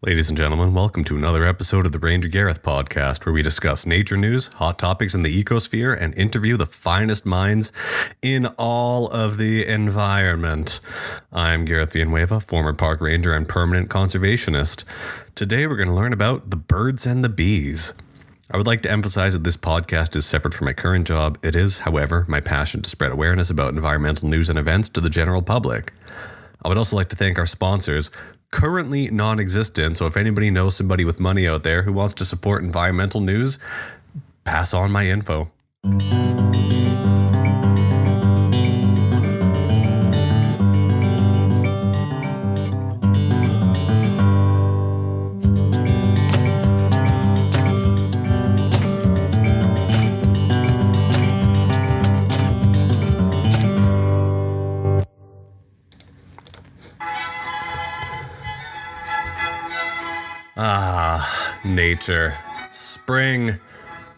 Ladies and gentlemen, welcome to another episode of the Ranger Gareth podcast, where we discuss nature news, hot topics in the ecosphere, and interview the finest minds in all of the environment. I'm Gareth Villanueva, former park ranger and permanent conservationist. Today we're going to learn about the birds and the bees. I would like to emphasize that this podcast is separate from my current job. It is, however, my passion to spread awareness about environmental news and events to the general public. I would also like to thank our sponsors, currently non-existent, so if anybody knows somebody with money out there who wants to support environmental news, pass on my info. Nature. Spring.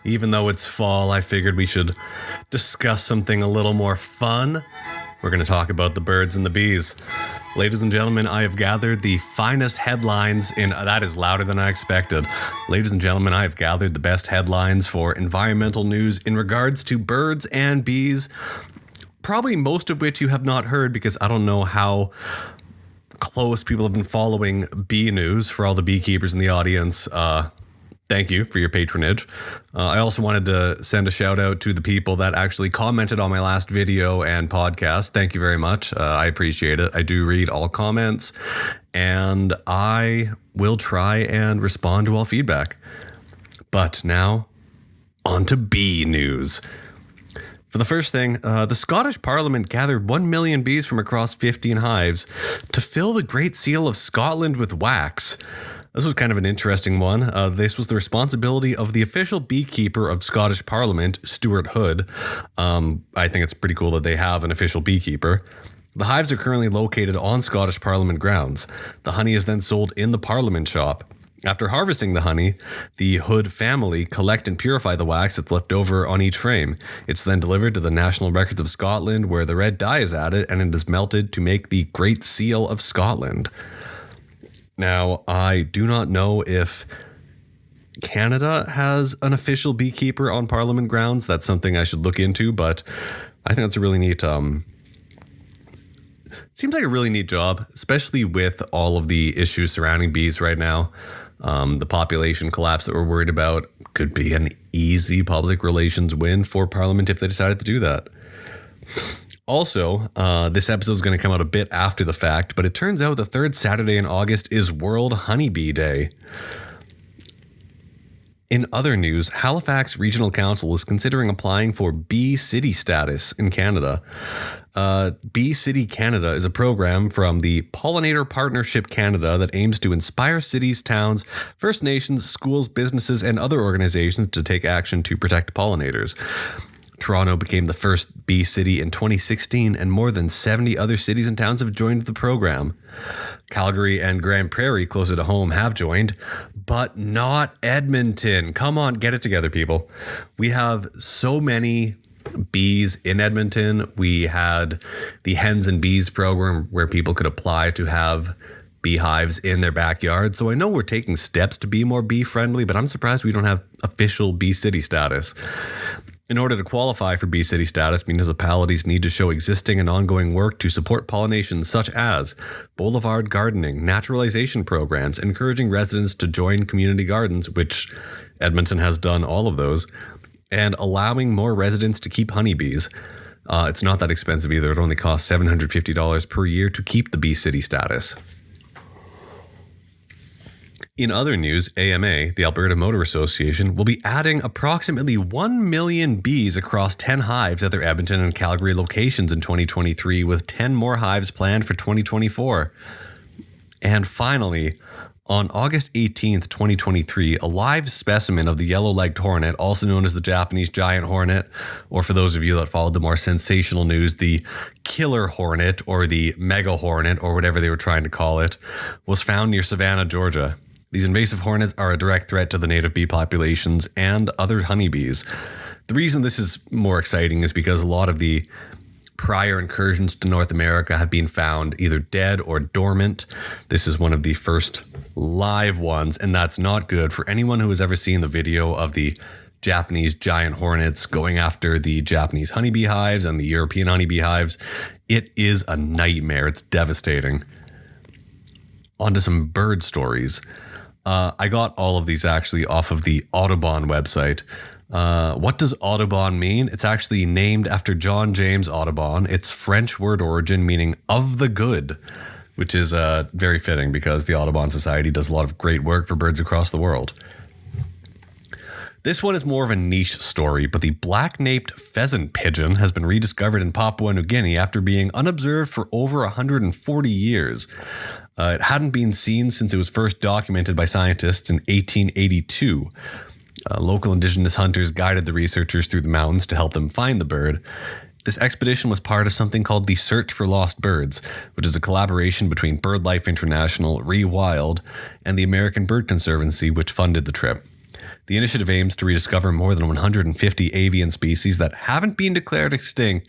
Even though it's fall, I figured we should discuss something a little more fun. We're going to talk about the birds and the bees. Ladies and gentlemen, I have gathered the finest headlines that is louder than I expected. Ladies and gentlemen, I have gathered the best headlines for environmental news in regards to birds and bees. Probably most of which you have not heard, because I don't know how close people have been following bee news. For all the beekeepers in the audience, thank you for your patronage. I also wanted to send a shout out to the people that actually commented on my last video and podcast. Thank you very much. I appreciate it. I do read all comments, and I will try and respond to all feedback. But now, on to bee news. For the first thing, the Scottish Parliament gathered 1 million bees from across 15 hives to fill the Great Seal of Scotland with wax. This was kind of an interesting one. This was the responsibility of the official beekeeper of Scottish Parliament, Stuart Hood. I think it's pretty cool that they have an official beekeeper. The hives are currently located on Scottish Parliament grounds. The honey is then sold in the Parliament shop. After harvesting the honey, the Hood family collect and purify the wax that's left over on each frame. It's then delivered to the National Records of Scotland, where the red dye is added and it is melted to make the Great Seal of Scotland. Now, I do not know if Canada has an official beekeeper on Parliament grounds. That's something I should look into, but I think that's a really neat seems like a really neat job, especially with all of the issues surrounding bees right now. The population collapse that we're worried about could be an easy public relations win for Parliament if they decided to do that. Also, this episode is going to come out a bit after the fact, but it turns out the third Saturday in August is World Honeybee Day. In other news, Halifax Regional Council is considering applying for Bee City status in Canada. Bee City Canada is a program from the Pollinator Partnership Canada that aims to inspire cities, towns, First Nations, schools, businesses, and other organizations to take action to protect pollinators. Toronto became the first bee city in 2016, and more than 70 other cities and towns have joined the program. Calgary and Grand Prairie, closer to home, have joined, but not Edmonton. Come on, get it together, people. We have so many bees in Edmonton. We had the Hens and Bees program where people could apply to have beehives in their backyard. So I know we're taking steps to be more bee friendly, but I'm surprised we don't have official Bee City status. In order to qualify for Bee City status, municipalities need to show existing and ongoing work to support pollination, such as boulevard gardening, naturalization programs, encouraging residents to join community gardens, which Edmonton has done all of those, and allowing more residents to keep honeybees. It's not that expensive either. It only costs $750 per year to keep the Bee City status. In other news, AMA, the Alberta Motor Association, will be adding approximately 1 million bees across 10 hives at their Edmonton and Calgary locations in 2023, with 10 more hives planned for 2024. And finally, on August 18th, 2023, a live specimen of the yellow-legged hornet, also known as the Japanese giant hornet, or for those of you that followed the more sensational news, the killer hornet or the mega hornet or whatever they were trying to call it, was found near Savannah, Georgia. These invasive hornets are a direct threat to the native bee populations and other honeybees. The reason this is more exciting is because a lot of the prior incursions to North America have been found either dead or dormant. This is one of the first live ones, and that's not good. For anyone who has ever seen the video of the Japanese giant hornets going after the Japanese honeybee hives and the European honeybee hives, it is a nightmare. It's devastating. On to some bird stories. I got all of these actually off of the Audubon website. What does Audubon mean? It's actually named after John James Audubon. It's French word origin meaning of the good, which is very fitting because the Audubon Society does a lot of great work for birds across the world. This one is more of a niche story, but the black-naped pheasant pigeon has been rediscovered in Papua New Guinea after being unobserved for over 140 years. It hadn't been seen since it was first documented by scientists in 1882. Local indigenous hunters guided the researchers through the mountains to help them find the bird. This expedition was part of something called the Search for Lost Birds, which is a collaboration between BirdLife International, Rewild, and the American Bird Conservancy, which funded the trip. The initiative aims to rediscover more than 150 avian species that haven't been declared extinct,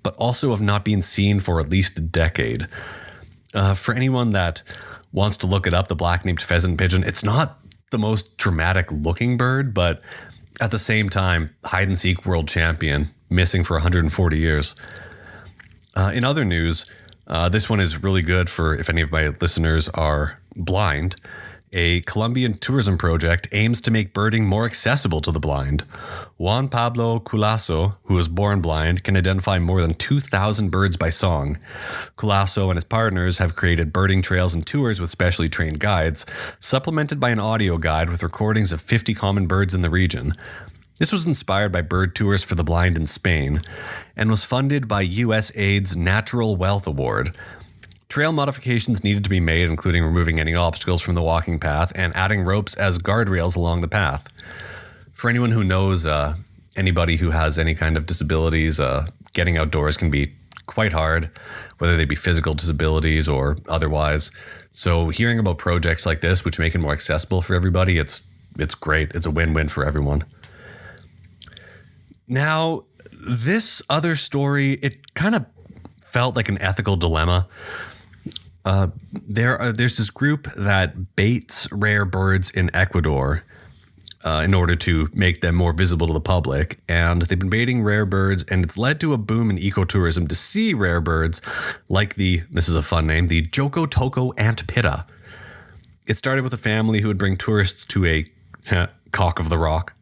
but also have not been seen for at least a decade. For anyone that wants to look it up, the black-naped pheasant pigeon, it's not the most dramatic looking bird, but at the same time, hide-and-seek world champion, missing for 140 years. In other news, this one is really good for if any of my listeners are blind. A Colombian tourism project aims to make birding more accessible to the blind. Juan Pablo Culasso, who was born blind, can identify more than 2,000 birds by song. Culasso and his partners have created birding trails and tours with specially trained guides, supplemented by an audio guide with recordings of 50 common birds in the region. This was inspired by bird tours for the blind in Spain and was funded by USAID's Natural Wealth Award. Trail modifications needed to be made, including removing any obstacles from the walking path and adding ropes as guardrails along the path. For anyone who knows anybody who has any kind of disabilities, getting outdoors can be quite hard, whether they be physical disabilities or otherwise. So hearing about projects like this, which make it more accessible for everybody, it's great. It's a win-win for everyone. Now, this other story, it kind of felt like an ethical dilemma. There's this group that baits rare birds in Ecuador in order to make them more visible to the public. And they've been baiting rare birds, and it's led to a boom in ecotourism to see rare birds like this is a fun name, the Joko Toko ant pitta. It started with a family who would bring tourists to a cock of the rock,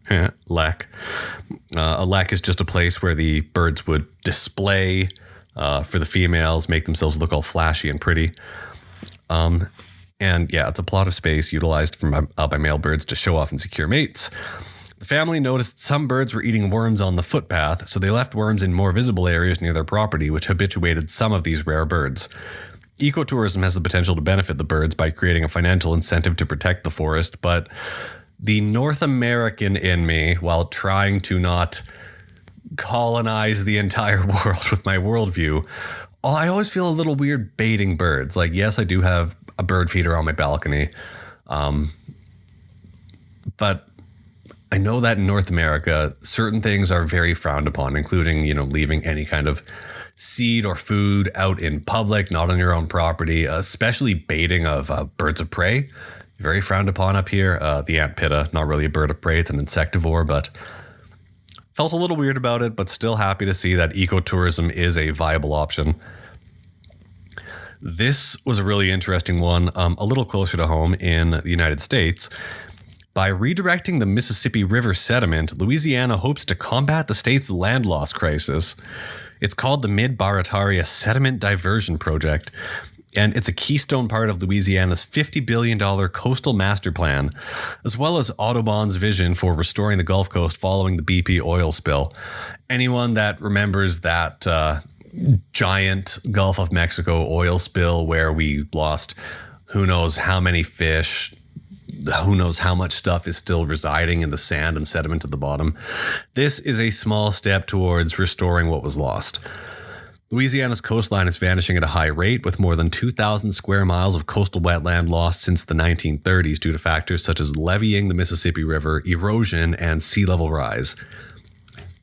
lek. A lek is just a place where the birds would display for the females, make themselves look all flashy and pretty. And yeah, it's a plot of space utilized by male birds to show off and secure mates. The family noticed some birds were eating worms on the footpath, so they left worms in more visible areas near their property, which habituated some of these rare birds. Ecotourism has the potential to benefit the birds by creating a financial incentive to protect the forest, but the North American in me, while trying to not colonize the entire world with my worldview, I always feel a little weird baiting birds. Like, yes, I do have a bird feeder on my balcony, but I know that in North America, certain things are very frowned upon, including, leaving any kind of seed or food out in public, not on your own property, especially baiting of birds of prey. Very frowned upon up here. The ant pitta, not really a bird of prey, it's an insectivore, but felt a little weird about it, but still happy to see that ecotourism is a viable option. This was a really interesting one, a little closer to home in the United States. By redirecting the Mississippi River sediment, Louisiana hopes to combat the state's land loss crisis. It's called the Mid-Barataria Sediment Diversion Project, and it's a keystone part of Louisiana's $50 billion coastal master plan, as well as Audubon's vision for restoring the Gulf Coast following the BP oil spill. Anyone that remembers that giant Gulf of Mexico oil spill where we lost who knows how many fish, who knows how much stuff is still residing in the sand and sediment at the bottom. This is a small step towards restoring what was lost. Louisiana's coastline is vanishing at a high rate, with more than 2,000 square miles of coastal wetland lost since the 1930s due to factors such as leveeing the Mississippi River, erosion, and sea level rise.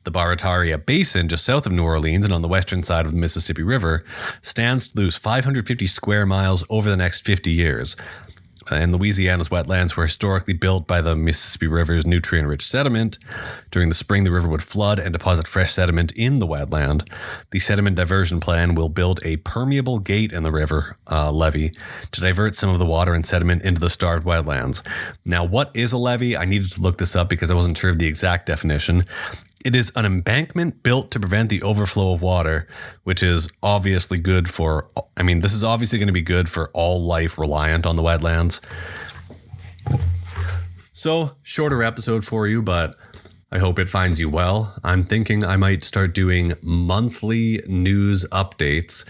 The Barataria Basin, just south of New Orleans and on the western side of the Mississippi River, stands to lose 550 square miles over the next 50 years. and Louisiana's wetlands were historically built by the Mississippi River's nutrient-rich sediment. During the spring, the river would flood and deposit fresh sediment in the wetland. The sediment diversion plan will build a permeable gate in the river levee to divert some of the water and sediment into the starved wetlands. Now, what is a levee? I needed to look this up because I wasn't sure of the exact definition. It is an embankment built to prevent the overflow of water, which is obviously good for, this is obviously going to be good for all life reliant on the wetlands. So, shorter episode for you, but I hope it finds you well. I'm thinking I might start doing monthly news updates,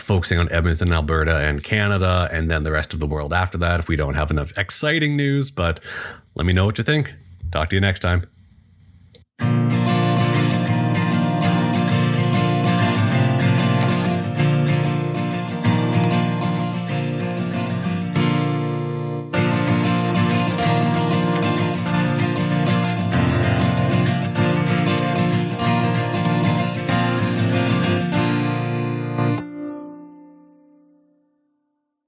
focusing on Edmonton, Alberta, and Canada, and then the rest of the world after that if we don't have enough exciting news. But let me know what you think. Talk to you next time.